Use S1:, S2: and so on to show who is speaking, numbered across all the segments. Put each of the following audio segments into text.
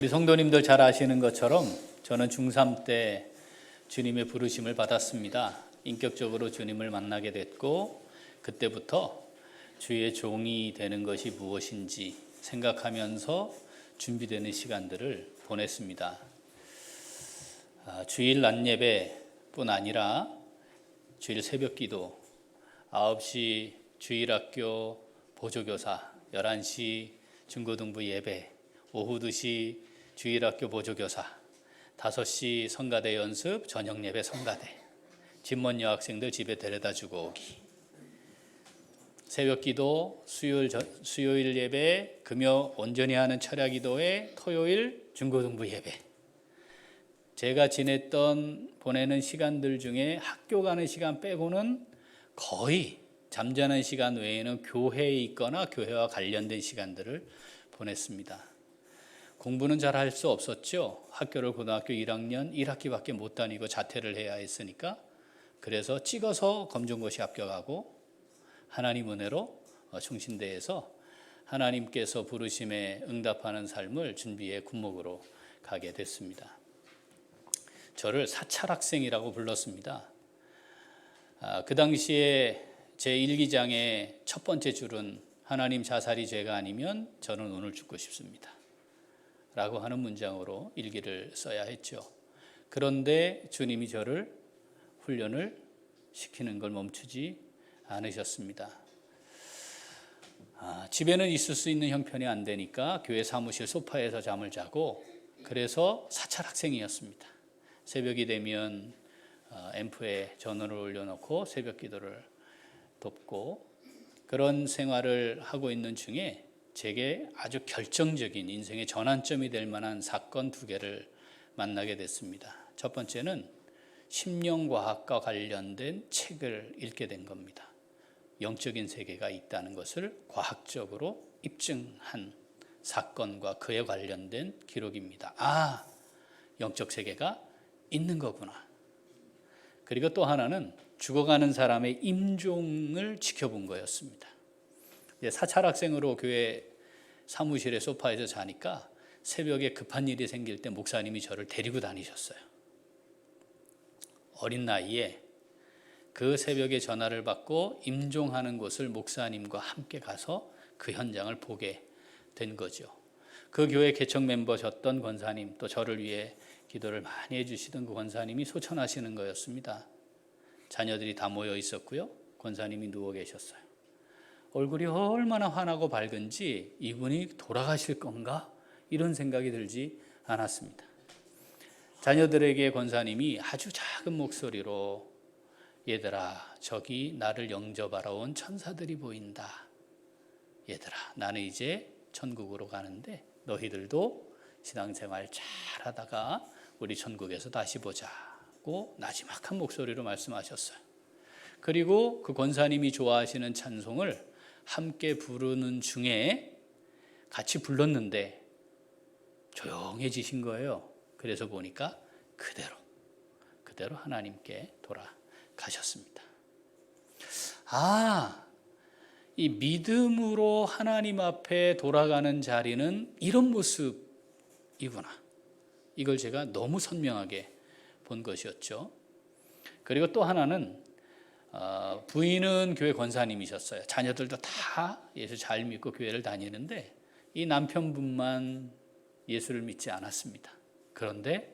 S1: 우리 성도님들 잘 아시는 것처럼 저는 중3 때 주님의 부르심을 받았습니다. 인격적으로 주님을 만나게 됐고, 그때부터 주의 종이 되는 것이 무엇인지 생각하면서 준비되는 시간들을 보냈습니다. 주일 낮 예배뿐 아니라 주일 새벽 기도, 9시 주일학교 보조교사, 11시 중고등부 예배, 오후 2시 주일학교 보조교사, 5시 성가대 연습, 저녁 예배 성가대, 집 먼 여학생들 집에 데려다주고 오기, 새벽 기도, 수요일 예배, 금요 온전히 하는 철야 기도회, 토요일 중고등부 예배. 제가 보내는 시간들 중에 학교 가는 시간 빼고는 거의 잠자는 시간 외에는 교회에 있거나 교회와 관련된 시간들을 보냈습니다. 공부는 잘 할 수 없었죠. 학교를 고등학교 1학년 1학기밖에 못 다니고 자퇴를 해야 했으니까. 그래서 찍어서 검정고시 합격하고 하나님 은혜로 충신대에서 하나님께서 부르심에 응답하는 삶을 준비해 군목으로 가게 됐습니다. 저를 사찰학생이라고 불렀습니다. 그 당시에 제 일기장의 첫 번째 줄은 하나님 자살이 죄가 아니면 저는 오늘 죽고 싶습니다 라고 하는 문장으로 일기를 써야 했죠. 그런데 주님이 저를 훈련을 시키는 걸 멈추지 않으셨습니다. 집에는 있을 수 있는 형편이 안 되니까 교회 사무실 소파에서 잠을 자고, 그래서 사찰학생이었습니다. 새벽이 되면 앰프에 전원을 올려놓고 새벽 기도를 돕고, 그런 생활을 하고 있는 중에 제게 아주 결정적인 인생의 전환점이 될 만한 사건 2개를 만나게 됐습니다. 첫 번째는 심령과학과 관련된 책을 읽게 된 겁니다. 영적인 세계가 있다는 것을 과학적으로 입증한 사건과 그에 관련된 기록입니다. 영적 세계가 있는 거구나. 그리고 또 하나는 죽어가는 사람의 임종을 지켜본 거였습니다. 사찰학생으로 교회 사무실의 소파에서 자니까 새벽에 급한 일이 생길 때 목사님이 저를 데리고 다니셨어요. 어린 나이에 그 새벽에 전화를 받고 임종하는 곳을 목사님과 함께 가서 그 현장을 보게 된 거죠. 그 교회 개척 멤버셨던 권사님, 또 저를 위해 기도를 많이 해주시던 그 권사님이 소천하시는 거였습니다. 자녀들이 다 모여 있었고요. 권사님이 누워 계셨어요. 얼굴이 얼마나 환하고 밝은지 이분이 돌아가실 건가? 이런 생각이 들지 않았습니다. 자녀들에게 권사님이 아주 작은 목소리로, 얘들아, 저기 나를 영접하러 온 천사들이 보인다. 얘들아, 나는 이제 천국으로 가는데 너희들도 신앙생활 잘 하다가 우리 천국에서 다시 보자고 나지막한 목소리로 말씀하셨어요. 그리고 그 권사님이 좋아하시는 찬송을 함께 부르는 중에 같이 불렀는데 조용해지신 거예요. 그래서 보니까 그대로 하나님께 돌아가셨습니다. 이 믿음으로 하나님 앞에 돌아가는 자리는 이런 모습이구나. 이걸 제가 너무 선명하게 본 것이었죠. 그리고 또 하나는 부인은 교회 권사님이셨어요. 자녀들도 다 예수 잘 믿고 교회를 다니는데 이 남편분만 예수를 믿지 않았습니다. 그런데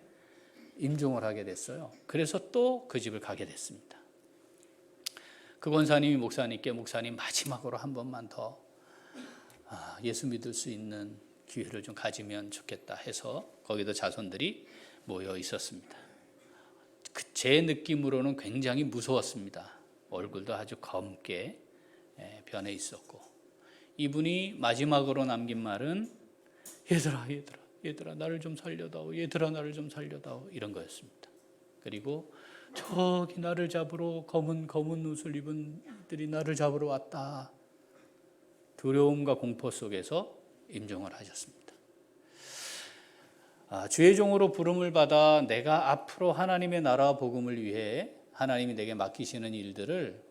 S1: 임종을 하게 됐어요. 그래서 또 그 집을 가게 됐습니다. 그 권사님이 목사님께, 목사님 마지막으로 한 번만 더 예수 믿을 수 있는 기회를 좀 가지면 좋겠다 해서 거기도 자손들이 모여 있었습니다. 제 느낌으로는 굉장히 무서웠습니다. 얼굴도 아주 검게 변해 있었고, 이분이 마지막으로 남긴 말은 얘들아 나를 좀 살려다오, 얘들아 나를 좀 살려다오, 이런 거였습니다. 그리고 저기 나를 잡으러 검은 옷을 입은 이들이 나를 잡으러 왔다. 두려움과 공포 속에서 임종을 하셨습니다. 주의 종으로 부름을 받아 내가 앞으로 하나님의 나라 복음을 위해 하나님이 내게 맡기시는 일들을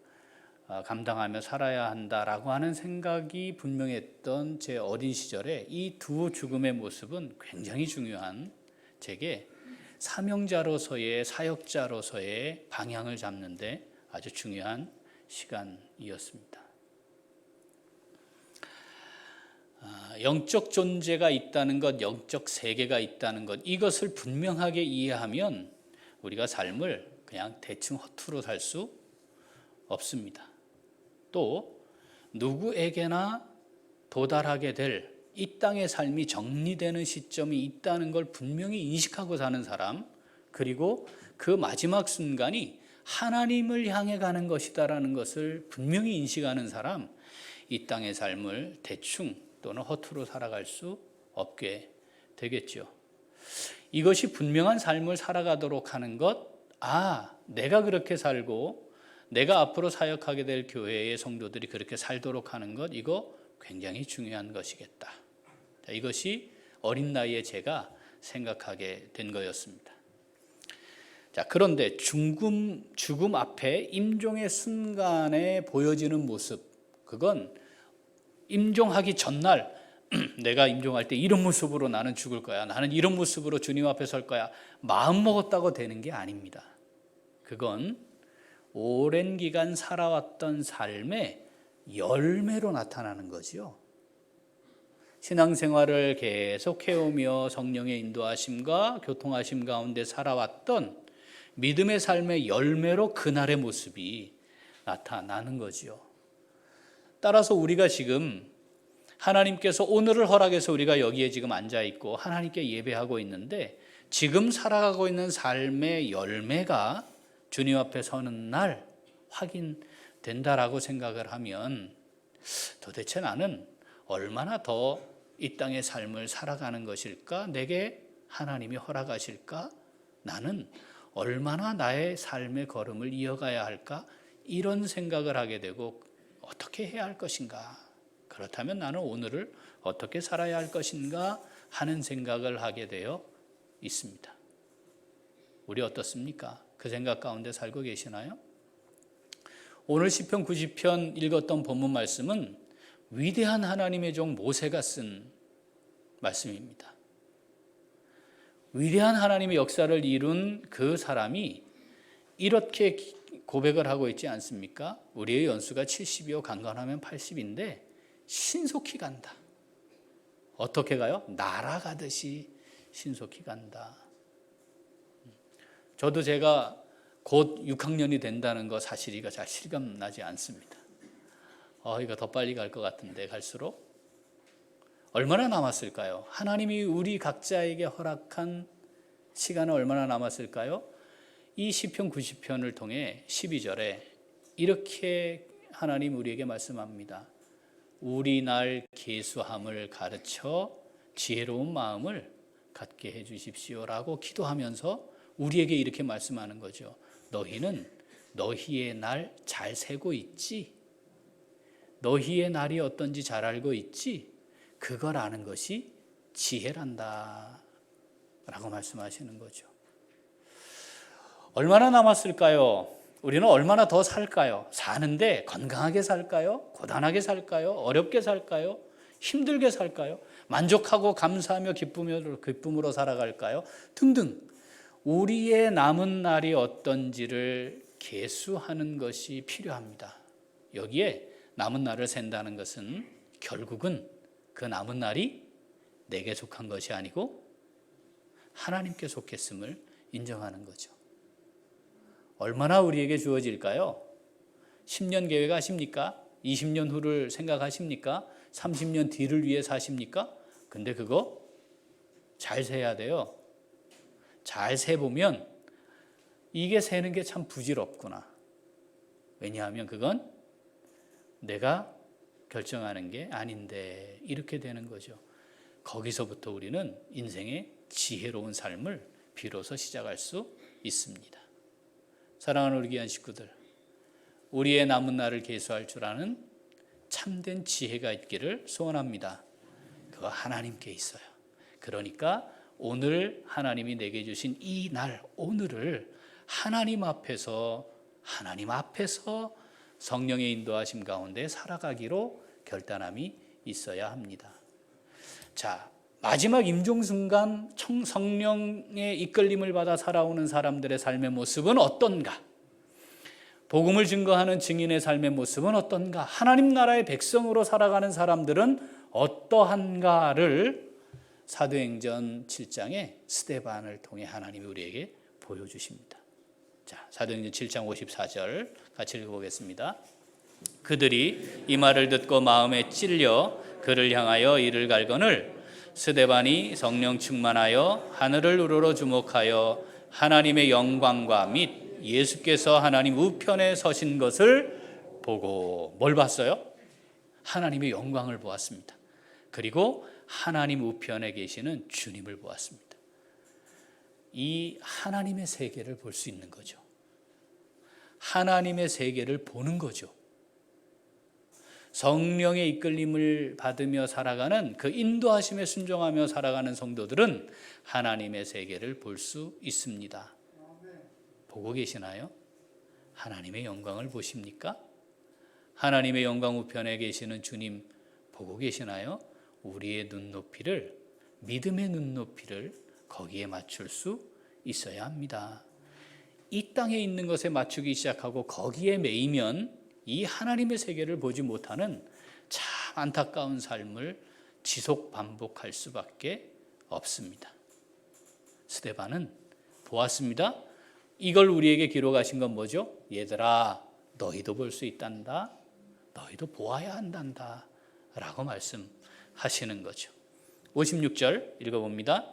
S1: 감당하며 살아야 한다라고 하는 생각이 분명했던 제 어린 시절에 이 두 죽음의 모습은 굉장히 중요한, 제게 사명자로서의, 사역자로서의 방향을 잡는데 아주 중요한 시간이었습니다. 영적 존재가 있다는 것, 영적 세계가 있다는 것, 이것을 분명하게 이해하면 우리가 삶을 그냥 대충 허투루 살 수 없습니다. 또 누구에게나 도달하게 될 이 땅의 삶이 정리되는 시점이 있다는 걸 분명히 인식하고 사는 사람, 그리고 그 마지막 순간이 하나님을 향해 가는 것이다라는 것을 분명히 인식하는 사람, 이 땅의 삶을 대충 또는 허투루 살아갈 수 없게 되겠죠. 이것이 분명한 삶을 살아가도록 하는 것, 내가 그렇게 살고 내가 앞으로 사역하게 될 교회의 성도들이 그렇게 살도록 하는 것, 이거 굉장히 중요한 것이겠다. 이것이 어린 나이에 제가 생각하게 된 거였습니다. 그런데 죽음 앞에 임종의 순간에 보여지는 모습, 그건 임종하기 전날 내가 임종할 때 이런 모습으로 나는 죽을 거야, 나는 이런 모습으로 주님 앞에 설 거야, 마음 먹었다고 되는 게 아닙니다. 그건 오랜 기간 살아왔던 삶의 열매로 나타나는 거지요. 신앙생활을 계속 해오며 성령의 인도하심과 교통하심 가운데 살아왔던 믿음의 삶의 열매로 그날의 모습이 나타나는 거지요. 따라서 우리가 지금 하나님께서 오늘을 허락해서 우리가 여기에 지금 앉아있고 하나님께 예배하고 있는데, 지금 살아가고 있는 삶의 열매가 주님 앞에 서는 날 확인된다라고 생각을 하면, 도대체 나는 얼마나 더 이 땅의 삶을 살아가는 것일까? 내게 하나님이 허락하실까? 나는 얼마나 나의 삶의 걸음을 이어가야 할까? 이런 생각을 하게 되고, 어떻게 해야 할 것인가? 그렇다면 나는 오늘을 어떻게 살아야 할 것인가 하는 생각을 하게 되어 있습니다. 우리 어떻습니까? 그 생각 가운데 살고 계시나요? 오늘 시편 90편 읽었던 본문 말씀은 위대한 하나님의 종 모세가 쓴 말씀입니다. 위대한 하나님의 역사를 이룬 그 사람이 이렇게 고백을 하고 있지 않습니까? 우리의 연수가 70이요 강건하면 80인데 신속히 간다. 어떻게 가요? 날아가듯이 신속히 간다. 저도 제가 곧 6학년이 된다는 거 사실 이거 잘 실감나지 않습니다. 이거 더 빨리 갈 것 같은데 갈수록. 얼마나 남았을까요? 하나님이 우리 각자에게 허락한 시간은 얼마나 남았을까요? 이 시편 90편을 통해 12절에 이렇게 하나님 우리에게 말씀합니다. 우리 날 계수함을 가르쳐 지혜로운 마음을 갖게 해 주십시오라고 기도하면서 우리에게 이렇게 말씀하는 거죠. 너희는 너희의 날 잘 세고 있지? 너희의 날이 어떤지 잘 알고 있지? 그걸 아는 것이 지혜란다 라고 말씀하시는 거죠. 얼마나 남았을까요? 우리는 얼마나 더 살까요? 사는데 건강하게 살까요? 고단하게 살까요? 어렵게 살까요? 힘들게 살까요? 만족하고 감사하며 기쁨으로 살아갈까요? 등등. 우리의 남은 날이 어떤지를 계수하는 것이 필요합니다. 여기에 남은 날을 센다는 것은 결국은 그 남은 날이 내게 속한 것이 아니고 하나님께 속했음을 인정하는 거죠. 얼마나 우리에게 주어질까요? 10년 계획하십니까? 20년 후를 생각하십니까? 30년 뒤를 위해 사십니까? 근데 그거 잘 세야 돼요. 잘 세보면 이게 세는 게 참 부질없구나. 왜냐하면 그건 내가 결정하는 게 아닌데 이렇게 되는 거죠. 거기서부터 우리는 인생의 지혜로운 삶을 비로소 시작할 수 있습니다. 사랑하는 우리 귀한 식구들, 우리의 남은 날을 계수할 줄 아는 참된 지혜가 있기를 소원합니다. 그거 하나님께 있어요. 그러니까 오늘 하나님이 내게 주신 이 날, 오늘을 하나님 앞에서 성령의 인도하심 가운데 살아가기로 결단함이 있어야 합니다. 자, 마지막 임종 순간 성령의 이끌림을 받아 살아오는 사람들의 삶의 모습은 어떤가? 복음을 증거하는 증인의 삶의 모습은 어떤가? 하나님 나라의 백성으로 살아가는 사람들은 어떠한가를 사도행전 7장에 스데반을 통해 하나님이 우리에게 보여주십니다. 자, 사도행전 7장 54절 같이 읽어보겠습니다. 그들이 이 말을 듣고 마음에 찔려 그를 향하여 이를 갈거늘 스데반이 성령 충만하여 하늘을 우러러 주목하여 하나님의 영광과 및 예수께서 하나님 우편에 서신 것을 보고 뭘 봤어요? 하나님의 영광을 보았습니다. 그리고 하나님 우편에 계시는 주님을 보았습니다. 이 하나님의 세계를 볼 수 있는 거죠. 하나님의 세계를 보는 거죠. 성령의 이끌림을 받으며 살아가는 그 인도하심에 순종하며 살아가는 성도들은 하나님의 세계를 볼 수 있습니다. 보고 계시나요? 하나님의 영광을 보십니까? 하나님의 영광 우편에 계시는 주님 보고 계시나요? 우리의 눈높이를, 믿음의 눈높이를 거기에 맞출 수 있어야 합니다. 이 땅에 있는 것에 맞추기 시작하고 거기에 매이면 이 하나님의 세계를 보지 못하는 참 안타까운 삶을 지속 반복할 수밖에 없습니다. 스데반은 보았습니다. 이걸 우리에게 기록하신 건 뭐죠? 얘들아, 너희도 볼 수 있단다. 너희도 보아야 한단다. 라고 말씀하시는 거죠. 56절 읽어봅니다.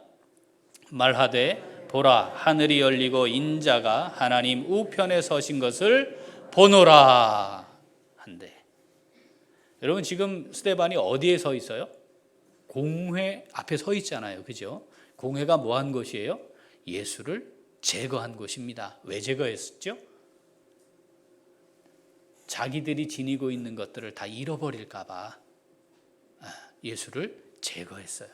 S1: 말하되 보라, 하늘이 열리고 인자가 하나님 우편에 서신 것을 보노라 한대. 여러분, 지금 스데반이 어디에 서 있어요? 공회 앞에 서 있잖아요. 그죠? 공회가 뭐 한 곳이에요? 예수를 제거한 곳입니다. 왜 제거했었죠? 자기들이 지니고 있는 것들을 다 잃어버릴까 봐 예수를 제거했어요.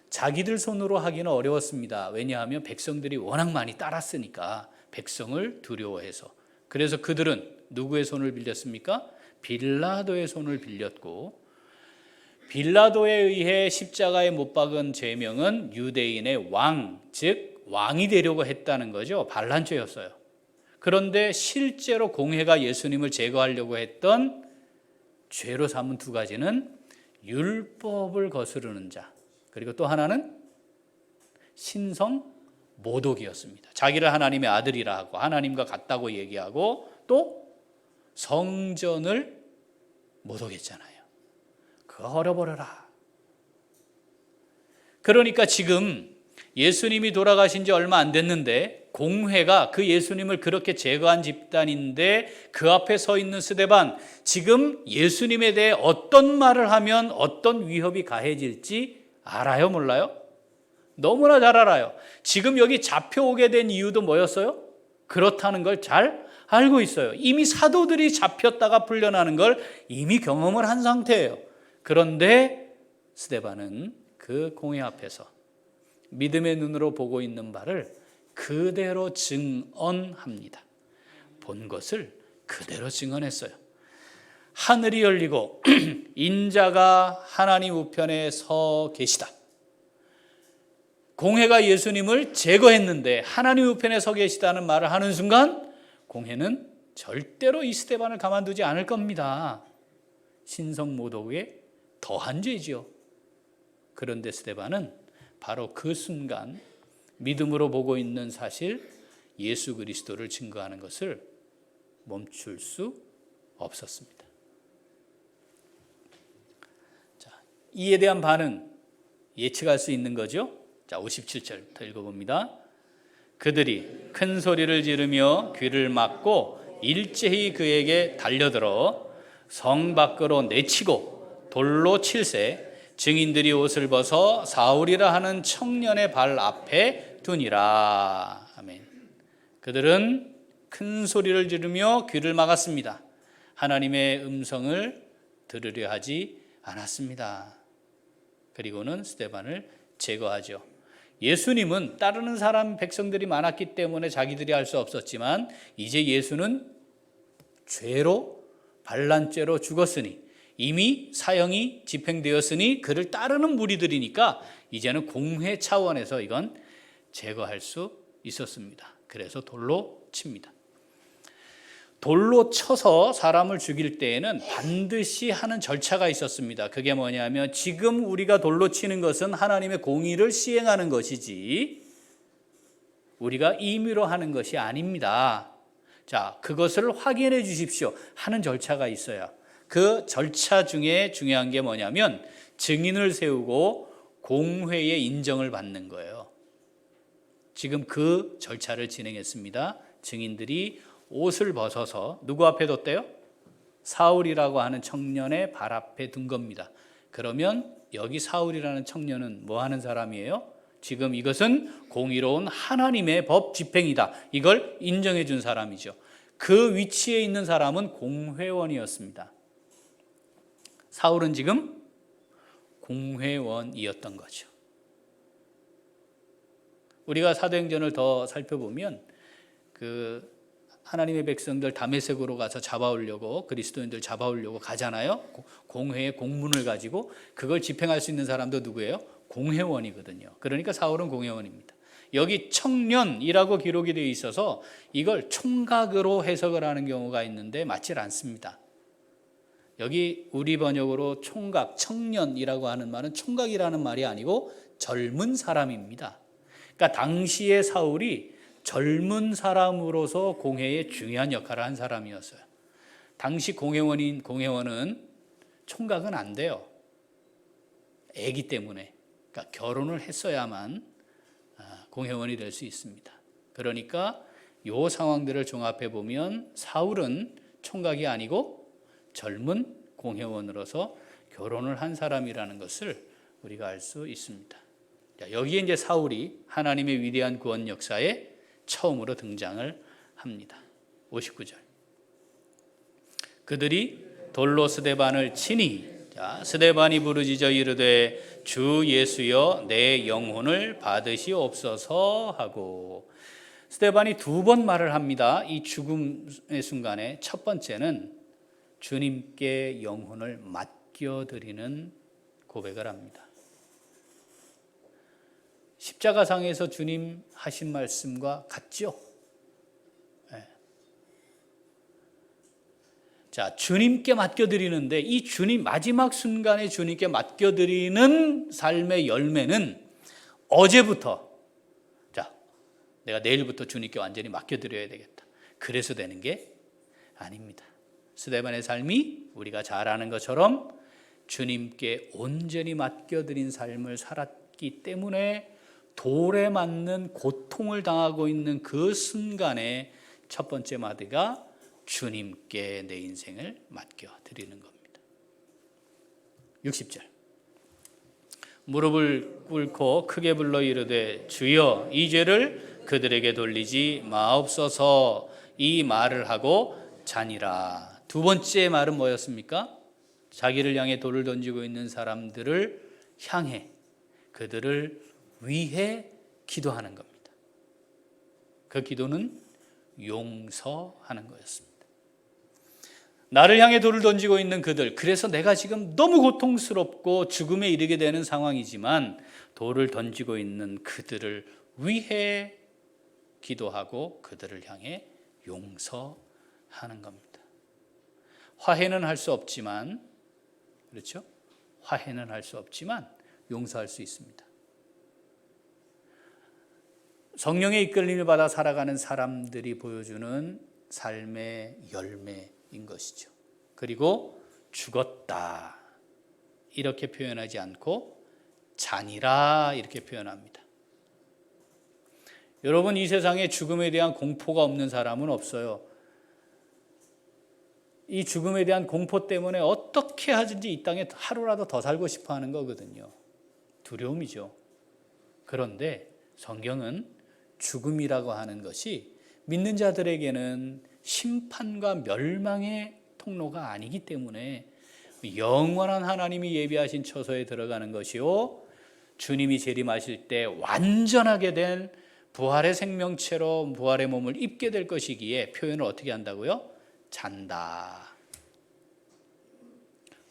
S1: 자기들 손으로 하기는 어려웠습니다. 왜냐하면 백성들이 워낙 많이 따랐으니까, 백성을 두려워해서. 그래서 그들은 누구의 손을 빌렸습니까? 빌라도의 손을 빌렸고, 빌라도에 의해 십자가에 못 박은 죄명은 유대인의 왕, 즉 왕이 되려고 했다는 거죠. 반란죄였어요. 그런데 실제로 공회가 예수님을 제거하려고 했던 죄로 삼은 두 가지는 율법을 거스르는 자, 그리고 또 하나는 신성 모독이었습니다. 자기를 하나님의 아들이라 하고 하나님과 같다고 얘기하고 또 성전을 모독했잖아요. 그거 헐어버려라. 그러니까 지금 예수님이 돌아가신 지 얼마 안 됐는데 공회가 그 예수님을 그렇게 제거한 집단인데 그 앞에 서 있는 스데반, 지금 예수님에 대해 어떤 말을 하면 어떤 위협이 가해질지 알아요? 몰라요? 너무나 잘 알아요. 지금 여기 잡혀오게 된 이유도 뭐였어요? 그렇다는 걸 잘 알고 있어요. 이미 사도들이 잡혔다가 풀려나는 걸 이미 경험을 한 상태예요. 그런데 스데반은 그 공회 앞에서 믿음의 눈으로 보고 있는 바를 그대로 증언합니다. 본 것을 그대로 증언했어요. 하늘이 열리고 인자가 하나님 우편에 서 계시다. 공회가 예수님을 제거했는데 하나님 우편에 서 계시다는 말을 하는 순간 공회는 절대로 이 스데반을 가만두지 않을 겁니다. 신성모독에 더한 죄지요. 그런데 스데반은 바로 그 순간 믿음으로 보고 있는 사실, 예수 그리스도를 증거하는 것을 멈출 수 없었습니다. 자, 이에 대한 반응 예측할 수 있는 거죠. 자, 57절 더 읽어봅니다. 그들이 큰 소리를 지르며 귀를 막고 일제히 그에게 달려들어 성 밖으로 내치고 돌로 칠세 증인들이 옷을 벗어 사울이라 하는 청년의 발 앞에 두니라. 아멘. 그들은 큰 소리를 지르며 귀를 막았습니다. 하나님의 음성을 들으려 하지 않았습니다. 그리고는 스데반을 제거하죠. 예수님은 따르는 사람 백성들이 많았기 때문에 자기들이 할 수 없었지만 이제 예수는 죄로 반란죄로 죽었으니 이미 사형이 집행되었으니 그를 따르는 무리들이니까 이제는 공회 차원에서 이건 제거할 수 있었습니다. 그래서 돌로 칩니다. 돌로 쳐서 사람을 죽일 때에는 반드시 하는 절차가 있었습니다. 그게 뭐냐면 지금 우리가 돌로 치는 것은 하나님의 공의를 시행하는 것이지 우리가 임의로 하는 것이 아닙니다. 자, 그것을 확인해 주십시오 하는 절차가 있어요. 그 절차 중에 중요한 게 뭐냐면 증인을 세우고 공회의 인정을 받는 거예요. 지금 그 절차를 진행했습니다. 증인들이 옷을 벗어서 누구 앞에 뒀대요? 사울이라고 하는 청년의 발 앞에 둔 겁니다. 그러면 여기 사울이라는 청년은 뭐 하는 사람이에요? 지금 이것은 공의로운 하나님의 법 집행이다. 이걸 인정해 준 사람이죠. 그 위치에 있는 사람은 공회원이었습니다. 사울은 지금 공회원이었던 거죠. 우리가 사도행전을 더 살펴보면 그 하나님의 백성들 다메섹으로 가서 잡아오려고 그리스도인들 잡아오려고 가잖아요. 공회의 공문을 가지고 그걸 집행할 수 있는 사람도 누구예요? 공회원이거든요. 그러니까 사울은 공회원입니다. 여기 청년이라고 기록이 되어 있어서 이걸 총각으로 해석을 하는 경우가 있는데 맞질 않습니다. 여기 우리 번역으로 총각, 청년이라고 하는 말은 총각이라는 말이 아니고 젊은 사람입니다. 그러니까 당시의 사울이 젊은 사람으로서 공회에 중요한 역할을 한 사람이었어요. 당시 공회원은 총각은 안 돼요. 애기 때문에. 그러니까 결혼을 했어야만 공회원이 될 수 있습니다. 그러니까 이 상황들을 종합해 보면 사울은 총각이 아니고 젊은 공회원으로서 결혼을 한 사람이라는 것을 우리가 알 수 있습니다. 여기에 이제 사울이 하나님의 위대한 구원 역사에 처음으로 등장을 합니다. 59절. 그들이 돌로 스데반을 치니 스데반이 부르짖어 이르되 주 예수여 내 영혼을 받으시옵소서 하고 스데반이 두 번 말을 합니다. 이 죽음의 순간에 첫 번째는 주님께 영혼을 맡겨드리는 고백을 합니다. 십자가상에서 주님 하신 말씀과 같죠? 네. 자, 주님께 맡겨드리는데 이 주님 마지막 순간에 주님께 맡겨드리는 삶의 열매는 어제부터 자, 내가 내일부터 주님께 완전히 맡겨드려야 되겠다. 그래서 되는 게 아닙니다. 스데반의 삶이 우리가 잘 아는 것처럼 주님께 온전히 맡겨드린 삶을 살았기 때문에 돌에 맞는 고통을 당하고 있는 그 순간에 첫 번째 마디가 주님께 내 인생을 맡겨드리는 겁니다. 60절. 무릎을 꿇고 크게 불러 이르되 주여 이 죄를 그들에게 돌리지 마옵소서 이 말을 하고 자니라. 두 번째 말은 뭐였습니까? 자기를 향해 돌을 던지고 있는 사람들을 향해 그들을 위해 기도하는 겁니다. 그 기도는 용서하는 거였습니다. 나를 향해 돌을 던지고 있는 그들, 그래서 내가 지금 너무 고통스럽고 죽음에 이르게 되는 상황이지만 돌을 던지고 있는 그들을 위해 기도하고 그들을 향해 용서하는 겁니다. 화해는 할 수 없지만, 그렇죠? 화해는 할 수 없지만 용서할 수 있습니다. 성령의 이끌림을 받아 살아가는 사람들이 보여주는 삶의 열매인 것이죠. 그리고 죽었다 이렇게 표현하지 않고 잔이라 이렇게 표현합니다. 여러분, 이 세상에 죽음에 대한 공포가 없는 사람은 없어요. 이 죽음에 대한 공포 때문에 어떻게 하든지 이 땅에 하루라도 더 살고 싶어 하는 거거든요. 두려움이죠. 그런데 성경은 죽음이라고 하는 것이 믿는 자들에게는 심판과 멸망의 통로가 아니기 때문에 영원한 하나님이 예비하신 처소에 들어가는 것이요, 주님이 재림하실 때 완전하게 된 부활의 생명체로 부활의 몸을 입게 될 것이기에 표현을 어떻게 한다고요? 잔다.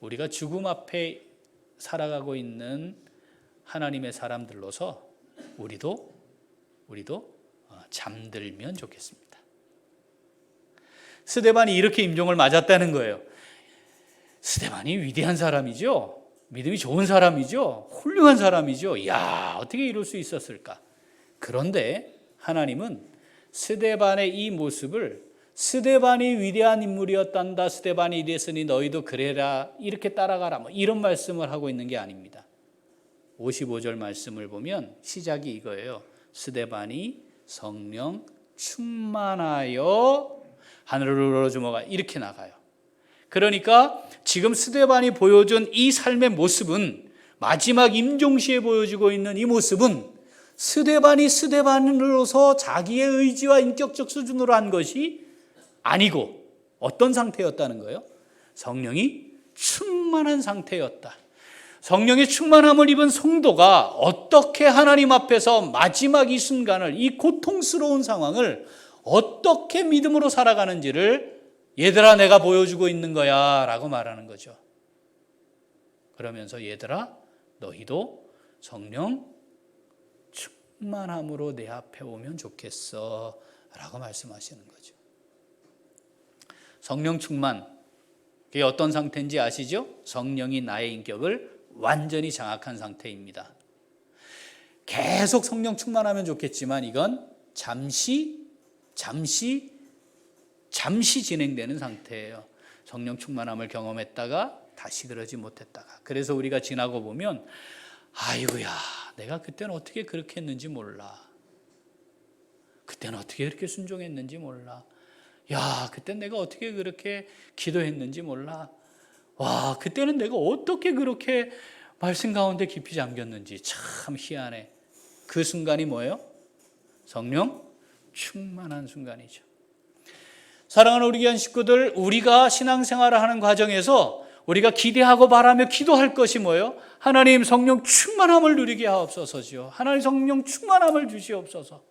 S1: 우리가 죽음 앞에 살아가고 있는 하나님의 사람들로서 우리도 잠들면 좋겠습니다. 스데반이 이렇게 임종을 맞았다는 거예요. 스데반이 위대한 사람이죠. 믿음이 좋은 사람이죠. 훌륭한 사람이죠. 이야, 어떻게 이럴 수 있었을까? 그런데 하나님은 스데반의 이 모습을 스데반이 위대한 인물이었단다. 스데반이 이랬으니 너희도 그래라. 이렇게 따라가라. 뭐 이런 말씀을 하고 있는 게 아닙니다. 55절 말씀을 보면 시작이 이거예요. 스데반이 성령 충만하여 하늘로 주먹아 이렇게 나가요. 그러니까 지금 스데반이 보여준 이 삶의 모습은 마지막 임종시에 보여지고 있는 이 모습은 스데반이 스데반으로서 자기의 의지와 인격적 수준으로 한 것이 아니고 어떤 상태였다는 거예요? 성령이 충만한 상태였다. 성령의 충만함을 입은 성도가 어떻게 하나님 앞에서 마지막 이 순간을, 이 고통스러운 상황을 어떻게 믿음으로 살아가는지를 얘들아 내가 보여주고 있는 거야 라고 말하는 거죠. 그러면서 얘들아 너희도 성령 충만함으로 내 앞에 오면 좋겠어 라고 말씀하시는 거죠. 성령 충만, 그게 어떤 상태인지 아시죠? 성령이 나의 인격을 완전히 장악한 상태입니다. 계속 성령 충만하면 좋겠지만 이건 잠시 진행되는 상태예요. 성령 충만함을 경험했다가 다시 그러지 못했다가. 그래서 우리가 지나고 보면 아이고야 내가 그때는 어떻게 그렇게 했는지 몰라. 그때는 어떻게 그렇게 순종했는지 몰라. 야 그때 내가 어떻게 그렇게 기도했는지 몰라. 와 그때는 내가 어떻게 그렇게 말씀 가운데 깊이 잠겼는지 참 희한해. 그 순간이 뭐예요? 성령 충만한 순간이죠. 사랑하는 우리 귀한 식구들, 우리가 신앙생활을 하는 과정에서 우리가 기대하고 바라며 기도할 것이 뭐예요? 하나님 성령 충만함을 누리게 하옵소서지요. 하나님 성령 충만함을 주시옵소서.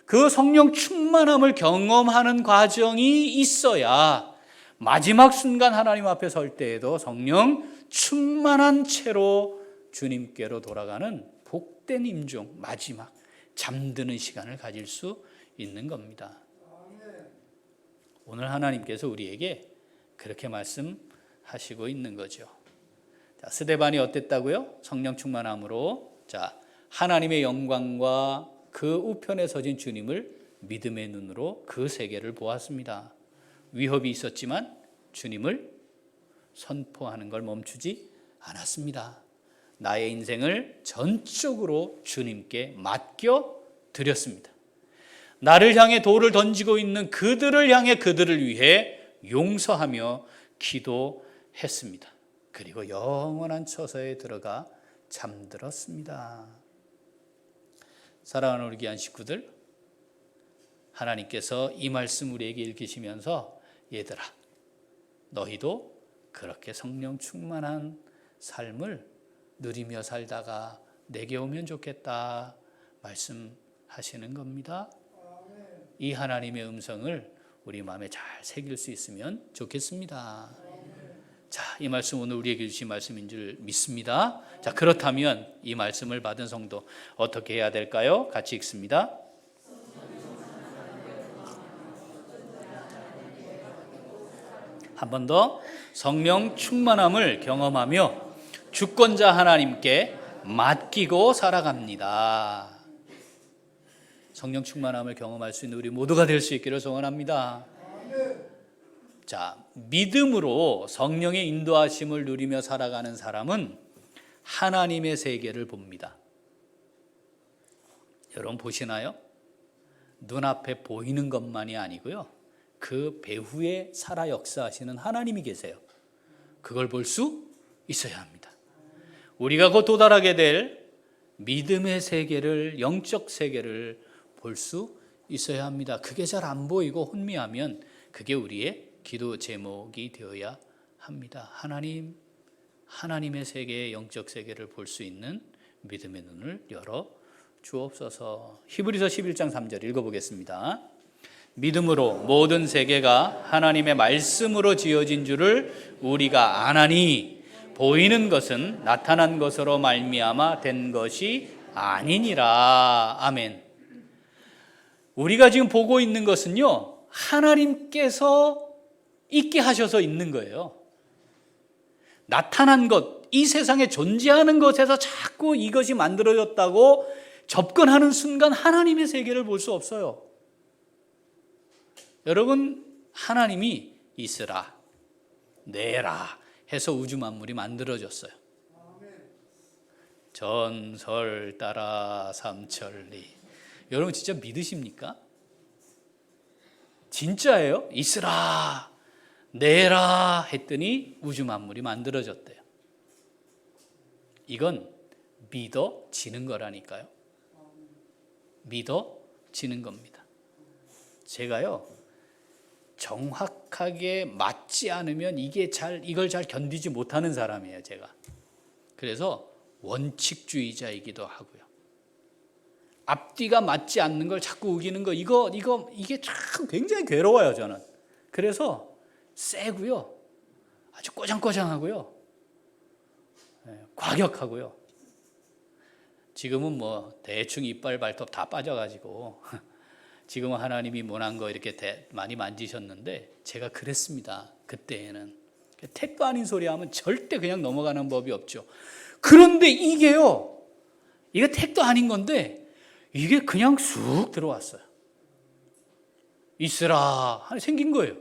S1: 그 성령 충만함을 경험하는 과정이 있어야 마지막 순간 하나님 앞에 설 때에도 성령 충만한 채로 주님께로 돌아가는 복된 임종, 마지막 잠드는 시간을 가질 수 있는 겁니다. 오늘 하나님께서 우리에게 그렇게 말씀하시고 있는 거죠. 자, 스데반이 어땠다고요? 성령 충만함으로 하나님의 영광과 그 우편에 서진 주님을 믿음의 눈으로 그 세계를 보았습니다. 위협이 있었지만 주님을 선포하는 걸 멈추지 않았습니다. 나의 인생을 전적으로 주님께 맡겨 드렸습니다. 나를 향해 돌을 던지고 있는 그들을 향해 그들을 위해 용서하며 기도했습니다. 그리고 영원한 처소에 들어가 잠들었습니다. 사랑하는 우리 귀한 식구들, 하나님께서 이 말씀 우리에게 읽히시면서 얘들아 너희도 그렇게 성령 충만한 삶을 누리며 살다가 내게 오면 좋겠다 말씀하시는 겁니다. 이 하나님의 음성을 우리 마음에 잘 새길 수 있으면 좋겠습니다. 자, 이 말씀 오늘 우리에게 주신 말씀인 줄 믿습니다. 자, 그렇다면 이 말씀을 받은 성도 어떻게 해야 될까요? 같이 읽습니다. 한 번 더. 성령 충만함을 경험하며 주권자 하나님께 맡기고 살아갑니다. 성령 충만함을 경험할 수 있는 우리 모두가 될 수 있기를 소원합니다. 자, 믿음으로 성령의 인도하심을 누리며 살아가는 사람은 하나님의 세계를 봅니다. 여러분 보시나요? 눈앞에 보이는 것만이 아니고요. 그 배후에 살아 역사하시는 하나님이 계세요. 그걸 볼 수 있어야 합니다. 우리가 곧 도달하게 될 믿음의 세계를, 영적 세계를 볼 수 있어야 합니다. 그게 잘 안 보이고 혼미하면 그게 우리의 기도 제목이 되어야 합니다. 하나님의 세계의 영적 세계를 볼 수 있는 믿음의 눈을 열어 주옵소서. 히브리서 11장 3절 읽어보겠습니다. 믿음으로 모든 세계가 하나님의 말씀으로 지어진 줄을 우리가 아나니 보이는 것은 나타난 것으로 말미암아 된 것이 아니니라. 아멘. 우리가 지금 보고 있는 것은요, 하나님께서 있게 하셔서 있는 거예요. 나타난 것, 이 세상에 존재하는 것에서 자꾸 이것이 만들어졌다고 접근하는 순간 하나님의 세계를 볼 수 없어요. 여러분, 하나님이 있으라, 내라 해서 우주 만물이 만들어졌어요. 전설 따라 삼천리. 여러분 진짜 믿으십니까? 진짜예요? 있으라, 내라 했더니 우주 만물이 만들어졌대요. 이건 믿어지는 거라니까요. 믿어지는 겁니다. 제가요, 정확하게 맞지 않으면 이걸 잘 견디지 못하는 사람이에요, 제가. 그래서 원칙주의자이기도 하고요. 앞뒤가 맞지 않는 걸 자꾸 우기는 거, 이게 참 굉장히 괴로워요, 저는. 그래서 세고요, 아주 꼬장꼬장하고요, 과격하고요. 지금은 뭐 대충 이빨 발톱 다 빠져가지고 지금은 하나님이 모난 거 이렇게 많이 만지셨는데 제가 그랬습니다. 그때에는 택도 아닌 소리 하면 절대 그냥 넘어가는 법이 없죠. 그런데 이게요, 이게 택도 아닌 건데 이게 그냥 쑥 들어왔어요. 있으라 하니 생긴 거예요.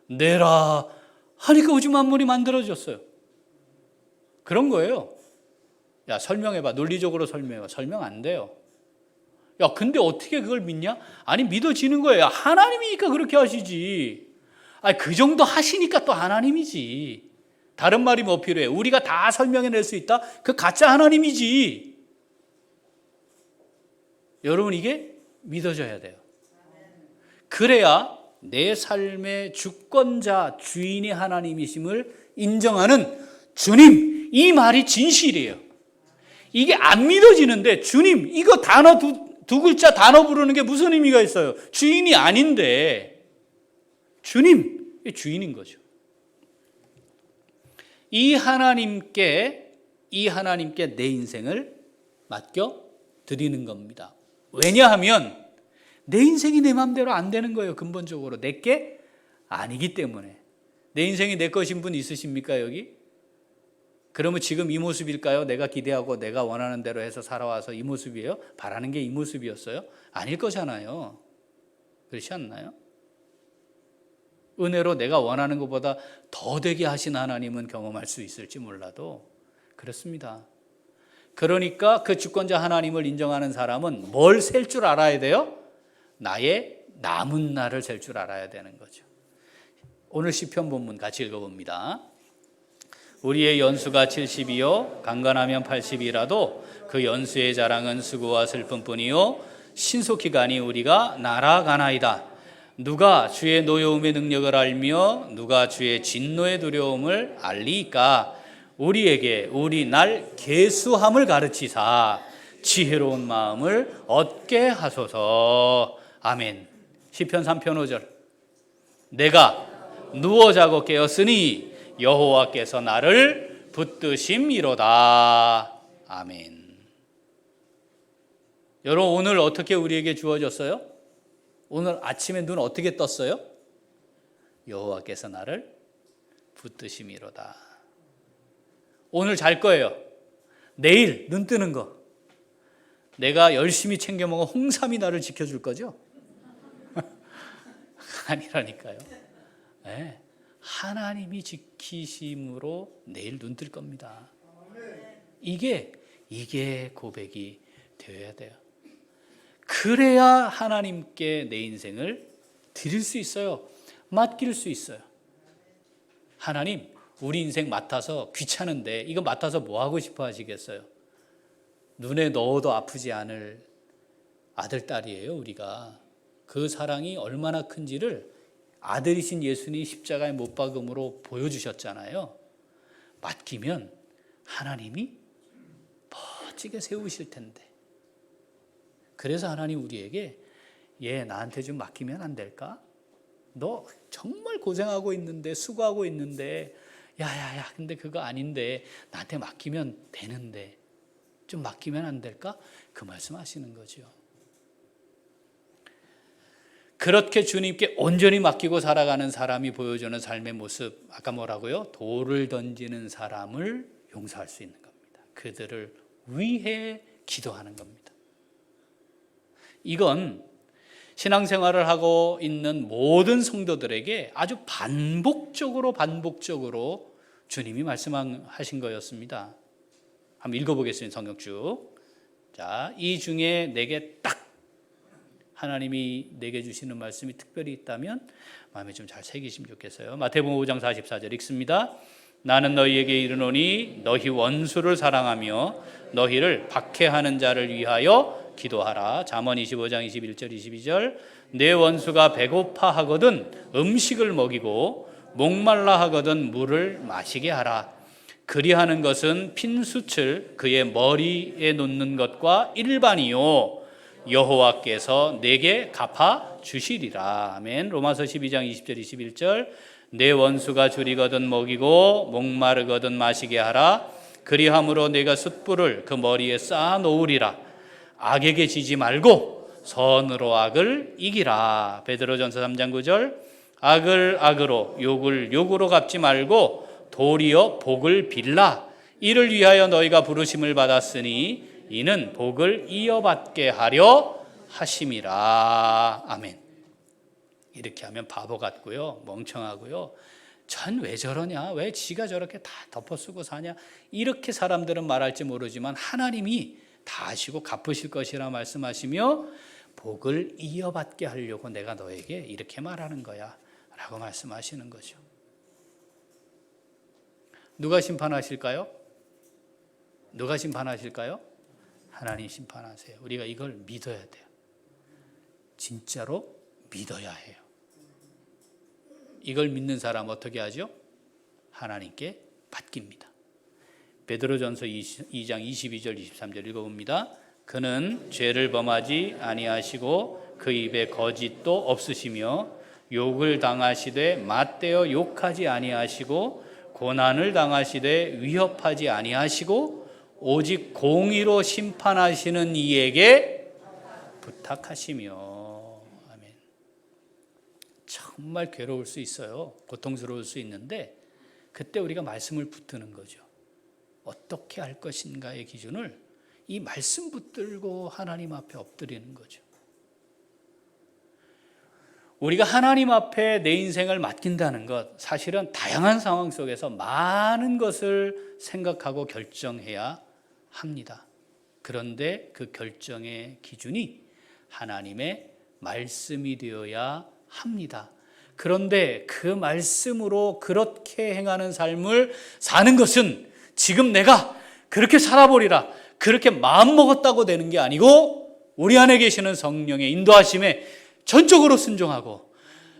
S1: 내라 하니까 우주 만물이 만들어졌어요. 그런 거예요. 야, 설명해봐. 논리적으로 설명해봐. 설명 안 돼요. 야, 근데 어떻게 그걸 믿냐? 아니, 믿어지는 거예요. 하나님이니까 그렇게 하시지. 아니, 그 정도 하시니까 또 하나님이지. 다른 말이 뭐 필요해? 우리가 다 설명해낼 수 있다? 그 가짜 하나님이지. 여러분, 이게 믿어져야 돼요. 그래야 내 삶의 주권자, 주인이 하나님이심을 인정하는 주님, 이 말이 진실이에요. 이게 안 믿어지는데, 주님, 이거 단어 두 글자 단어 부르는 게 무슨 의미가 있어요? 주인이 아닌데, 주님, 주인인 거죠. 이 하나님께 내 인생을 맡겨 드리는 겁니다. 왜냐하면 내 인생이 내 마음대로 안 되는 거예요. 근본적으로 내게 아니기 때문에. 내 인생이 내 것인 분 있으십니까, 여기? 그러면 지금 이 모습일까요? 내가 기대하고 내가 원하는 대로 해서 살아와서 이 모습이에요? 바라는 게 이 모습이었어요? 아닐 거잖아요. 그렇지 않나요? 은혜로 내가 원하는 것보다 더 되게 하신 하나님은 경험할 수 있을지 몰라도 그렇습니다. 그러니까 그 주권자 하나님을 인정하는 사람은 뭘 셀 줄 알아야 돼요? 나의 남은 날을 셀 줄 알아야 되는 거죠. 오늘 시편 본문 같이 읽어봅니다. 우리의 연수가 70이요 강건하면 80이라도 그 연수의 자랑은 수고와 슬픔뿐이요 신속히 가니 우리가 날아가나이다. 누가 주의 노여움의 능력을 알며 누가 주의 진노의 두려움을 알리이까. 우리에게 우리 날 계수함을 가르치사 지혜로운 마음을 얻게 하소서. 아멘. 시편 3편 5절. 내가 누워 자고 깨었으니 여호와께서 나를 붙드심이로다. 아멘. 여러분, 오늘 어떻게 우리에게 주어졌어요? 오늘 아침에 눈 어떻게 떴어요? 여호와께서 나를 붙드심이로다. 오늘 잘 거예요. 내일 눈 뜨는 거. 내가 열심히 챙겨 먹은 홍삼이 나를 지켜줄 거죠? 아니라니까요. 네. 하나님이 지키심으로 내일 눈 뜰 겁니다. 이게 고백이 되어야 돼요. 그래야 하나님께 내 인생을 드릴 수 있어요. 맡길 수 있어요. 하나님, 우리 인생 맡아서 귀찮은데 이거 맡아서 뭐 하고 싶어 하시겠어요? 눈에 넣어도 아프지 않을 아들, 딸이에요, 우리가. 그 사랑이 얼마나 큰지를 아들이신 예수님이 십자가에 못 박음으로 보여주셨잖아요. 맡기면 하나님이 멋지게 세우실 텐데. 그래서 하나님 우리에게 얘 나한테 좀 맡기면 안 될까? 너 정말 고생하고 있는데, 수고하고 있는데, 야야야, 근데 그거 아닌데 나한테 맡기면 되는데 좀 맡기면 안 될까? 그 말씀하시는 거죠. 그렇게 주님께 온전히 맡기고 살아가는 사람이 보여주는 삶의 모습, 아까 뭐라고요? 돌을 던지는 사람을 용서할 수 있는 겁니다. 그들을 위해 기도하는 겁니다. 이건 신앙생활을 하고 있는 모든 성도들에게 아주 반복적으로 주님이 말씀하신 거였습니다. 한번 읽어보겠습니다. 성경 쭉. 자, 이 중에 내게 딱 하나님이 내게 주시는 말씀이 특별히 있다면 마음에 좀 잘 새기시면 좋겠어요. 마태복음 5장 44절 읽습니다. 나는 너희에게 이르노니 너희 원수를 사랑하며 너희를 박해하는 자를 위하여 기도하라. 잠언 25장 21절 22절. 내 원수가 배고파 하거든 음식을 먹이고 목말라 하거든 물을 마시게 하라. 그리하는 것은 핀수칠 그의 머리에 놓는 것과 일반이요 여호와께서 내게 갚아 주시리라. 아멘. 로마서 12장 20절 21절. 내 원수가 줄이거든 먹이고 목마르거든 마시게 하라. 그리함으로 내가 숯불을 그 머리에 쌓아 놓으리라. 악에게 지지 말고 선으로 악을 이기라. 베드로전서 3장 9절. 악을 악으로 욕을 욕으로 갚지 말고 도리어 복을 빌라. 이를 위하여 너희가 부르심을 받았으니 이는 복을 이어받게 하려 하심이라. 아멘. 이렇게 하면 바보 같고요, 멍청하고요, 전 왜 저러냐, 왜 지가 저렇게 다 덮어쓰고 사냐, 이렇게 사람들은 말할지 모르지만 하나님이 다 아시고 갚으실 것이라 말씀하시며 복을 이어받게 하려고 내가 너에게 이렇게 말하는 거야 라고 말씀하시는 거죠. 누가 심판하실까요? 누가 심판하실까요? 하나님 심판하세요. 우리가 이걸 믿어야 돼요. 진짜로 믿어야 해요. 이걸 믿는 사람 어떻게 하죠? 하나님께 맡깁니다. 베드로전서 2장 22절 23절 읽어봅니다. 그는 죄를 범하지 아니하시고 그 입에 거짓도 없으시며 욕을 당하시되 맞대어 욕하지 아니하시고 고난을 당하시되 위협하지 아니하시고 오직 공의로 심판하시는 이에게 부탁하시며. 아멘. 정말 괴로울 수 있어요. 고통스러울 수 있는데 그때 우리가 말씀을 붙드는 거죠. 어떻게 할 것인가의 기준을 이 말씀 붙들고 하나님 앞에 엎드리는 거죠. 우리가 하나님 앞에 내 인생을 맡긴다는 것, 사실은 다양한 상황 속에서 많은 것을 생각하고 결정해야 합니다. 그런데 그 결정의 기준이 하나님의 말씀이 되어야 합니다. 그런데 그 말씀으로 그렇게 행하는 삶을 사는 것은 지금 내가 그렇게 살아보리라, 그렇게 마음먹었다고 되는 게 아니고 우리 안에 계시는 성령의 인도하심에 전적으로 순종하고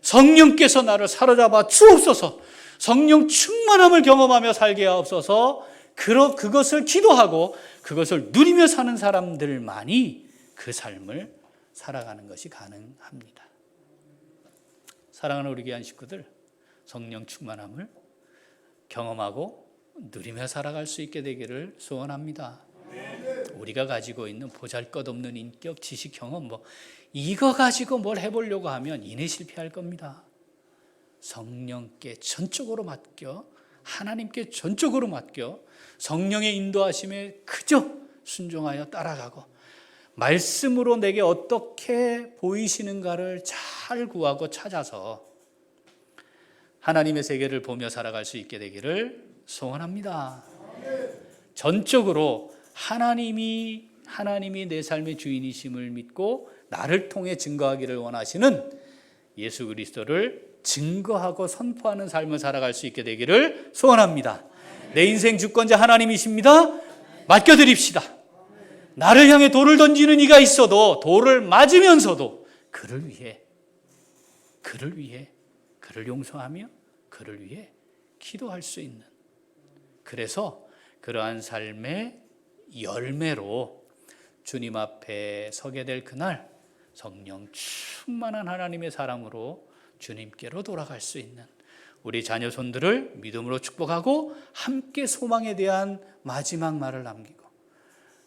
S1: 성령께서 나를 사로잡아 주옵소서, 성령 충만함을 경험하며 살게 하옵소서, 그것을 기도하고 그것을 누리며 사는 사람들만이 그 삶을 살아가는 것이 가능합니다. 사랑하는 우리 귀한 식구들, 성령 충만함을 경험하고 누리며 살아갈 수 있게 되기를 소원합니다. 우리가 가지고 있는 보잘것없는 인격, 지식, 경험, 이거 가지고 뭘 해보려고 하면 이내 실패할 겁니다. 성령께 전적으로 맡겨, 하나님께 전적으로 맡겨 성령의 인도하심에 그저 순종하여 따라가고 말씀으로 내게 어떻게 보이시는가를 잘 구하고 찾아서 하나님의 세계를 보며 살아갈 수 있게 되기를 소원합니다. 전적으로 하나님이 내 삶의 주인이심을 믿고 나를 통해 증거하기를 원하시는 예수 그리스도를 증거하고 선포하는 삶을 살아갈 수 있게 되기를 소원합니다. 내 인생 주권자 하나님이십니다. 맡겨드립시다. 나를 향해 돌을 던지는 이가 있어도 돌을 맞으면서도 그를 위해 그를 용서하며 그를 위해 기도할 수 있는, 그래서 그러한 삶의 열매로 주님 앞에 서게 될 그날 성령 충만한 하나님의 사람으로 주님께로 돌아갈 수 있는 우리 자녀 손들을 믿음으로 축복하고 함께 소망에 대한 마지막 말을 남기고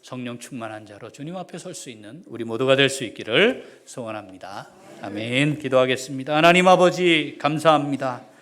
S1: 성령 충만한 자로 주님 앞에 설 수 있는 우리 모두가 될 수 있기를 소원합니다. 아멘. 기도하겠습니다. 하나님 아버지 감사합니다.